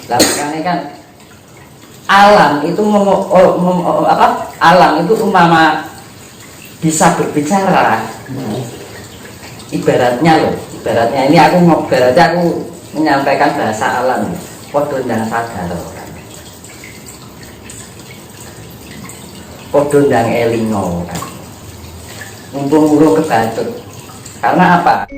Lah makanya kan alam itu alam itu umpama bisa berbicara. Ibaratnya ini aku menyampaikan bahasa alam. Podo ndang sadar kan. Podo ndang elingo kan. Mumpung urung kebacut. Karena apa?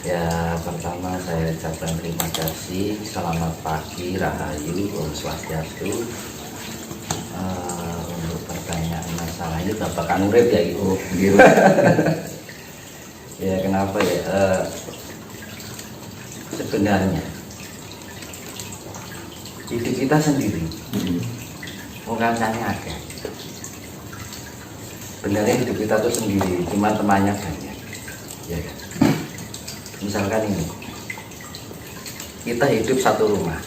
Ya, pertama saya ucapkan terima kasih. Selamat pagi, Rahayu, Om Swastiastu. Untuk pertanyaan masalah ini Bapak kan urip ya Ibu. Ya kenapa ya? Sebenarnya hidup kita sendiri, mengkancanya ada. Sebenarnya hidup kita tuh sendiri, cuma temannya banyak. Ya kan? Misalkan ini, kita hidup satu rumah,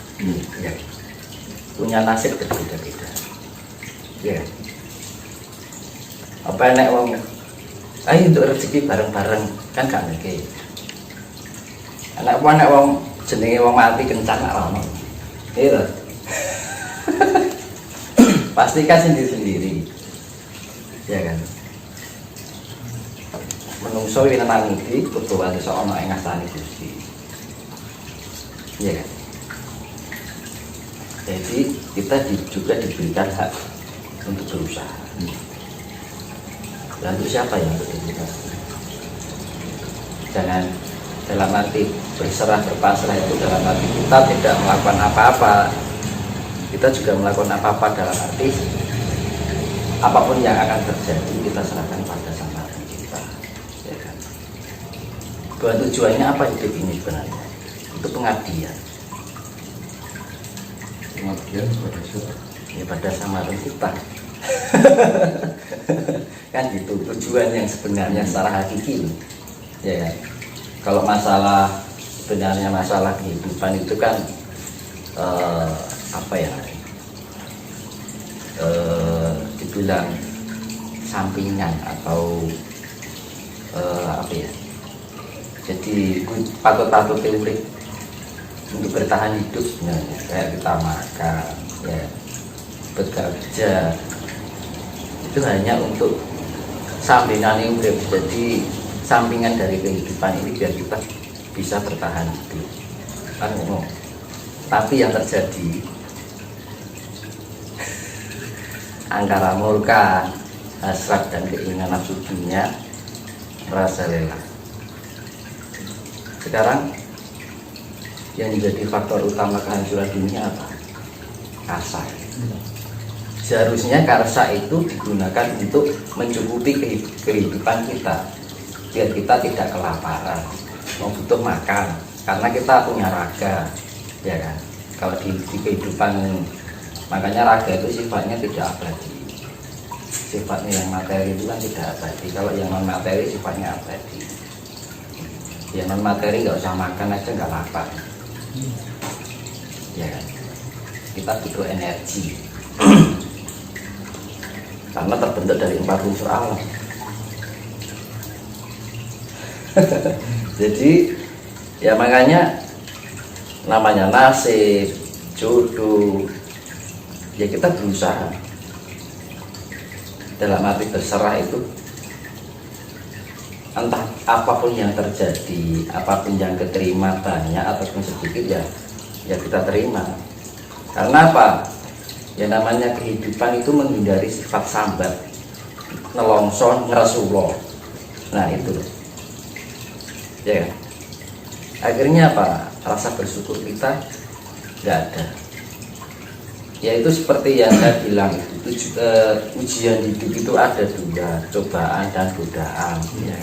ya, punya nasib berbeda-beda, ya. Apa enak wong, ayo untuk rezeki bareng-bareng kan gak mungkin. Anak wong jenenge wong mati kencan alam, gitu. Pastikan sendiri-sendiri, ya kan. Menungso ini nang iki kebetulan iso ana ing ngasane Gusti. Iya kan? Jadi kita juga diberikan hak untuk berusaha. Dan untuk siapa yang untuk kita? Jangan dalam arti berserah berpasrah itu dalam arti kita tidak melakukan apa-apa. Kita juga melakukan apa-apa dalam arti apapun yang akan terjadi kita serahkan pada Sang Maha Pencipta. Bahwa tujuannya apa hidup ini sebenarnya? Untuk pengabdian. Pengabdian pada siapa? Ya pada Sang Maha Pencipta. Kan gitu tujuan yang sebenarnya secara hakiki. Ya kan? Kalau masalah sebenarnya masalah kehidupan itu kan apa ya? Dibilang sampingan atau apa ya? Jadi patut teori untuk bertahan hidup sebenarnya kayak kita makan, ya, bekerja itu hanya untuk sampingan yang udah jadi sampingan dari kehidupan ini biar kita bisa bertahan hidup. Kan ngomong. Tapi yang terjadi angkara murka, hasrat dan keinginan nafsu dunia merasa lelah. Sekarang yang menjadi faktor utama kehancuran dunia apa? Karsa. Seharusnya karsa itu digunakan untuk mencukupi kehidupan kita, biar kita tidak kelaparan, mau butuh makan, karena kita punya raga, ya kan? Kalau di kehidupan, makanya raga itu sifatnya tidak abadi. Sifatnya yang materi itu kan tidak abadi. Kalau yang non materi sifatnya abadi. Yang non materi nggak usah makan aja nggak lapar, ya kan? Kita butuh energi karena terbentuk dari 4 unsur alam. Jadi ya makanya namanya nasib, jodoh, ya kita berusaha dalam arti berserah itu. Entah apapun yang terjadi, apapun yang keterima banyak ataupun sedikit ya kita terima. Karena apa? Ya namanya kehidupan itu menghindari sifat sambat, nelongso, ngeresulo. Nah itu, ya kan? Akhirnya apa? Rasa bersyukur kita nggak ada. Ya itu seperti yang saya bilang itu ujian hidup itu ada 2, cobaan dan godaan. Ya.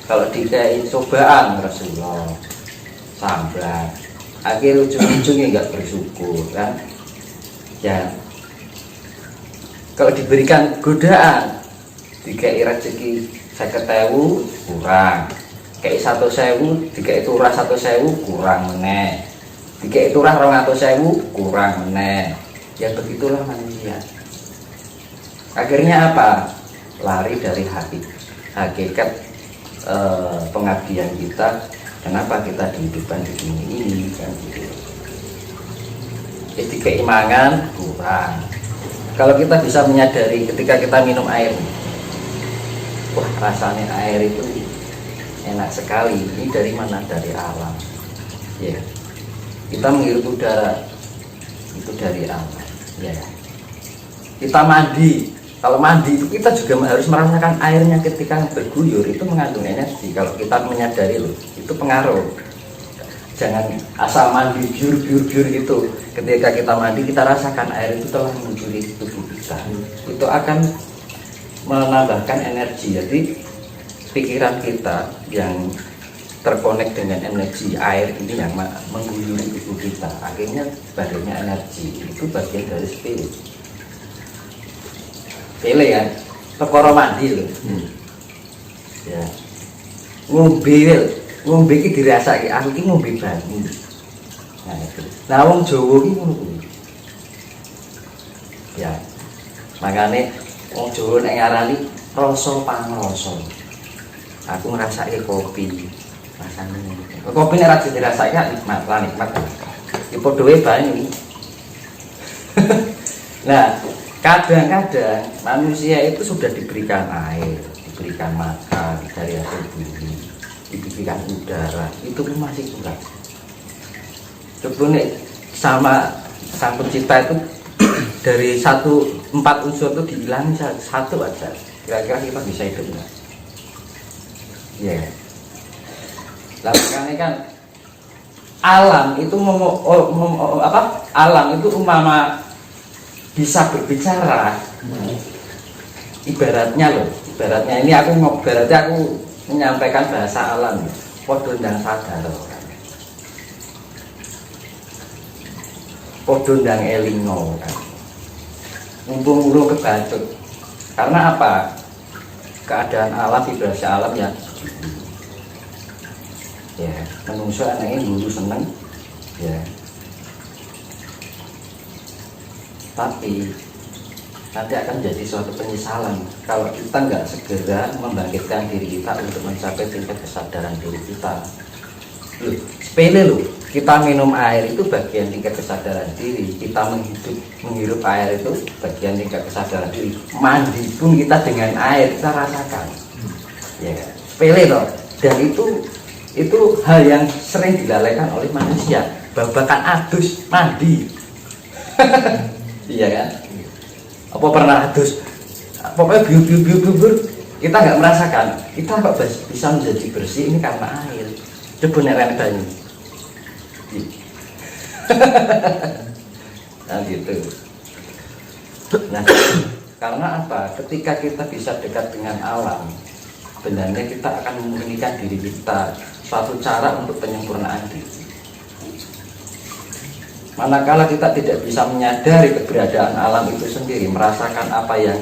Kalau dikain cobaan Rasulullah sambat, akhir ujung-ujungnya nggak bersyukur kan? Ya. Kalau diberikan godaan, dikai rezeki 50.000 kurang, kayak 1.000 dikai turah 1.000 kurang meneh. dikek turah 200.000 kurang meneh. Ya begitulah manusia. Akhirnya apa? Lari dari hakikat pengabdian kita. Kenapa kita dihidupkan di dunia ini kan gitu. Jadi keimangan kurang. Kalau kita bisa menyadari ketika kita minum air, wah rasanya air itu enak sekali. Ini dari mana? Dari alam. Ya, kita menghirup udara itu dari alam. Ya, kita mandi. Kalau mandi itu kita juga harus merasakan airnya ketika berguyur itu mengandung energi. Kalau kita menyadari loh, itu pengaruh. Jangan asal mandi biur gitu. Ketika kita mandi kita rasakan air itu telah mencuri tubuh kita. Itu akan menambahkan energi. Jadi pikiran kita yang terkonek dengan energi air ini yang mengguyuri tubuh kita, akhirnya badannya energi. Itu bagian dari spirit. Pele kan, perkara mandi loh. Ya. Ngombe iki dirasake, aku iki ngombe banyu. Nah itu. Nah wong Jawa iki ngono kuwi. Ya. Makane wong Jawa nek ngarani rasa pangrasa. Aku ngrasake kopi. Rasane kopi nek ra dirasake nikmat, lah nikmat. Iki padha wae banyu. Nah, kadang-kadang manusia itu sudah diberikan air, diberikan makan dari hasil bumi, diberikan udara, itu pun masih kurang. Sebenarnya sama sang pencipta itu dari 4 unsur itu dihilangi satu aja, kira-kira kita bisa hidup nggak? Ya. Lah makanya kan alam itu alam itu umpama bisa berbicara, ibaratnya ini aku menyampaikan bahasa alam, podo ndang sadar, podo ndang elingo, mumpung kebacut. Karena apa? Keadaan alam, vibrasi alam yang ya menungso anaknya dulu seneng, ya. Tapi nanti akan jadi suatu penyesalan kalau kita nggak segera membangkitkan diri kita untuk mencapai tingkat kesadaran diri kita. Loh, sepele loh, kita minum air itu bagian tingkat kesadaran diri, kita menghirup air itu bagian tingkat kesadaran diri, mandi pun kita dengan air kita rasakan. Ya, sepele loh. Dan itu hal yang sering dilalaikan oleh manusia, babakan adus mandi. Iya kan? Apa pernah adus? Pokoknya biur kita nggak merasakan. Kita kok bisa menjadi bersih ini karena air. Coba nek banyu. Nah gitu. Nah, karena apa? Ketika kita bisa dekat dengan alam, sebenarnya kita akan memurnikan diri kita. Suatu cara untuk penyempurnaan diri. Manakala kita tidak bisa menyadari keberadaan alam itu sendiri, merasakan apa yang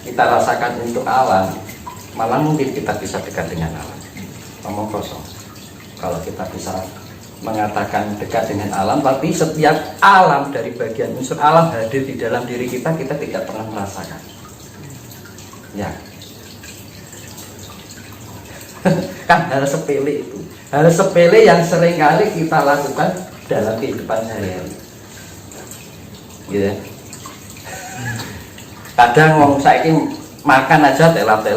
kita rasakan untuk alam, malah mungkin kita bisa dekat dengan alam. Ngomong kosong. Kalau kita bisa mengatakan dekat dengan alam, tapi setiap alam dari bagian unsur alam hadir di dalam diri kita, kita tidak pernah merasakan. Ya. Kan hal sepele itu. Hal sepele yang seringkali kita lakukan dalam kehidupan sehari-hari, gitu ya. Kadang wong saiki makan aja telap,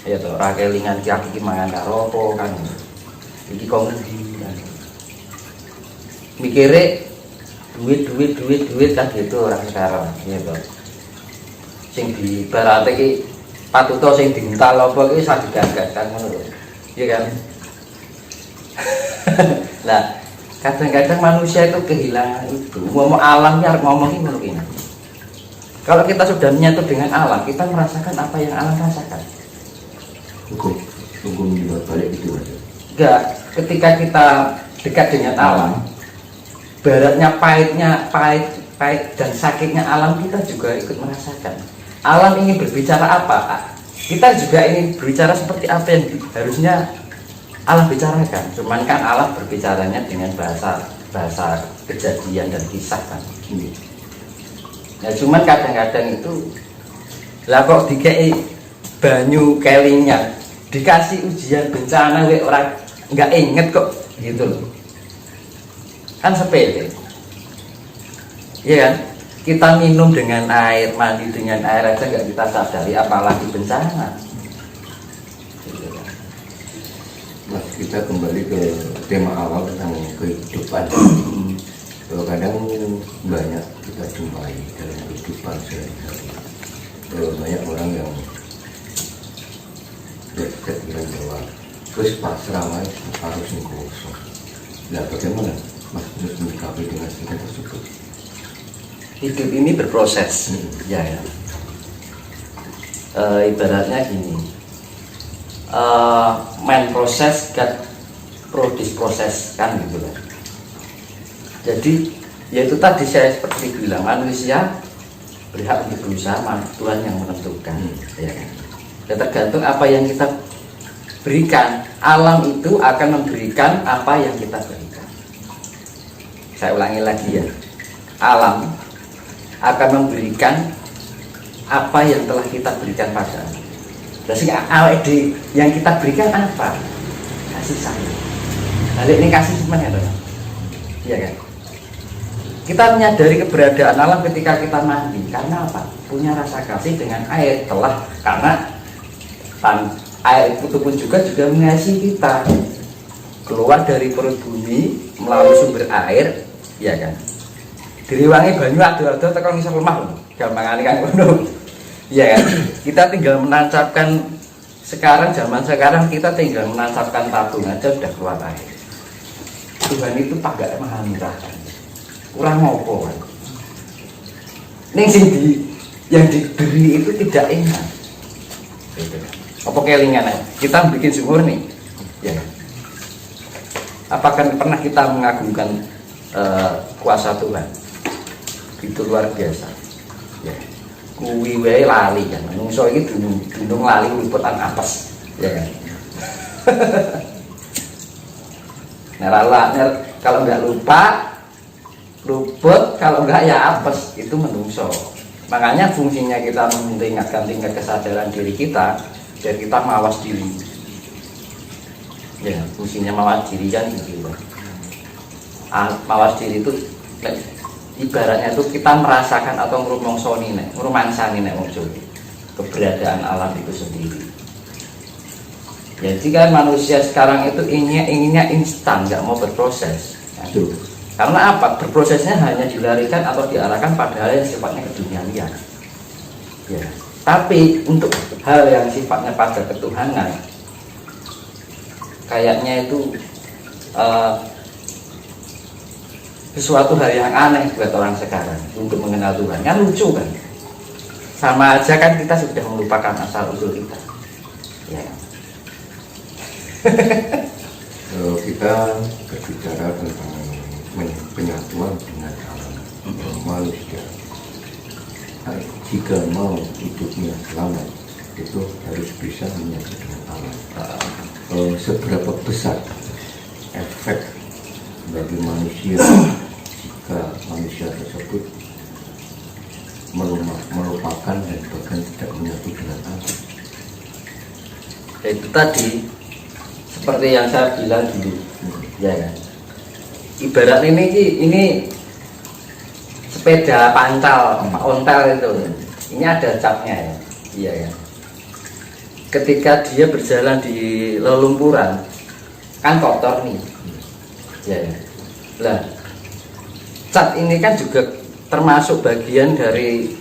ya toh, ra kelingan ki iki mangan karo apa kan. Iki kok ngendi kan. Mikire duit kan gitu orang sekarang, ya toh. Sing dibarate ki patuto sing diuntal apa ki sak digagakan ngono lho. Iya kan? Nah, kadang-kadang manusia itu kehilangan itu. Ngomong alam ya ngomongin mungkin. Kalau kita sudah menyatu dengan alam, kita merasakan apa yang alam rasakan. Hukum juga balik itu aja. Enggak, ketika kita dekat dengan alam, baratnya pahit dan sakitnya alam kita juga ikut merasakan. Alam ingin berbicara apa? Kita juga ingin berbicara seperti apa yang harusnya alam bicarakan, cuman kan alam berbicaranya dengan bahasa bahasa kejadian dan kisah kan. Nah cuman kadang-kadang itu lah kok dikei banyu kelingnya dikasih ujian bencana orang nggak inget kok gitu loh, kan sepele, iya kan? Kita minum dengan air, mandi dengan air aja nggak kita sadari, apalagi bencana. Mas, kita kembali ke tema awal tentang kehidupan. Kadang banyak kita jumpai dalam kehidupan sehari-hari. Banyak orang yang bilang bahwa terus pasrah mas harus kosong. Nah, bagaimana Mas menyikapi dengan sikap tersebut? Hidup ini berproses, ya. Ibaratnya gini, main proses kan produce proses kan gitu lah. Jadi yaitu tadi saya seperti bilang, manusia berhak untuk berusaha, Tuhan yang menentukan, ya kan. Ya, tergantung apa yang kita berikan. Alam itu akan memberikan apa yang kita berikan. Saya ulangi lagi ya, alam akan memberikan apa yang telah kita berikan padanya. Jadi AWD yang kita berikan apa? Kasih sayang. Balik ini kasih semuanya, iya kan? Kita menyadari keberadaan alam ketika kita mandi. Karena apa? Punya rasa kasih dengan air. Karena air itu pun juga mengasihi kita. Keluar dari perut bumi melalui sumber air, ya kan? Diriwangi banyu ado-ado tekan ngisor lemah, gampangane kan ngono. Iya kan? Kita tinggal menancapkan zaman sekarang kita tinggal menancapkan tabung aja udah keluar air. Tuhan itu pakai maha murah kan. Kurang ngopo kan. Ning yang diberi itu tidak enak. Gitu kan. Apa kelingan aja. Kita bikin sumur nih. Ya. Apakah pernah kita mengagungkan kuasa Tuhan? Itu luar biasa. Ya. Kuwi wae lali kan. Menungso iki dundung lali liputan apes, ya kan. Kalau nggak lupa luput, kalau nggak ya apes, itu menungso. Makanya fungsinya kita meningkatkan tingkat kesadaran diri kita, biar kita mawas diri. Ya, fungsinya mawas diri kan gitu. Mawas diri itu ibaratnya itu kita merasakan atau ngerumangsani nek keberadaan alam itu sendiri. Jadi kan manusia sekarang itu inginnya instan, nggak mau berproses. Nah, karena apa? Berprosesnya hanya dilarikan atau diarahkan pada hal yang sifatnya keduniawian. Ya. Tapi untuk hal yang sifatnya pada ketuhanan, kayaknya itu sesuatu hal yang aneh buat orang sekarang untuk mengenal Tuhan. Kan lucu kan? Sama aja kan kita sudah melupakan asal usul kita. Ya. Kalau kita berbicara tentang penyatuan dengan alam, manusia jika mau hidupnya selamat itu harus bisa menyatu dengan alam. Seberapa besar efek bagi manusia jika manusia tersebut melupakan dan bahkan tidak menyatu dengan alam? Itu tadi seperti yang saya bilang dulu, ya kan. Ibarat ini sepeda pancal, ontel itu, ini ada capnya ya, iya ya. Ketika dia berjalan di lelumpuran, kan kotor nih, ya. Lah, cat ini kan juga termasuk bagian dari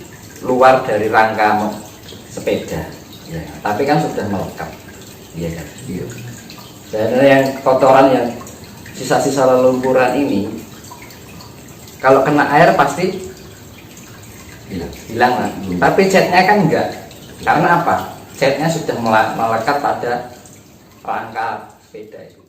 luar dari rangka sepeda, ya. Tapi kan sudah melekat, iya kan. Iya. Dan yang kotoran yang sisa-sisa lelumpuran ini kalau kena air pasti hilang lah. Tapi catnya kan enggak. Karena apa? Catnya sudah melekat pada rangka sepeda itu.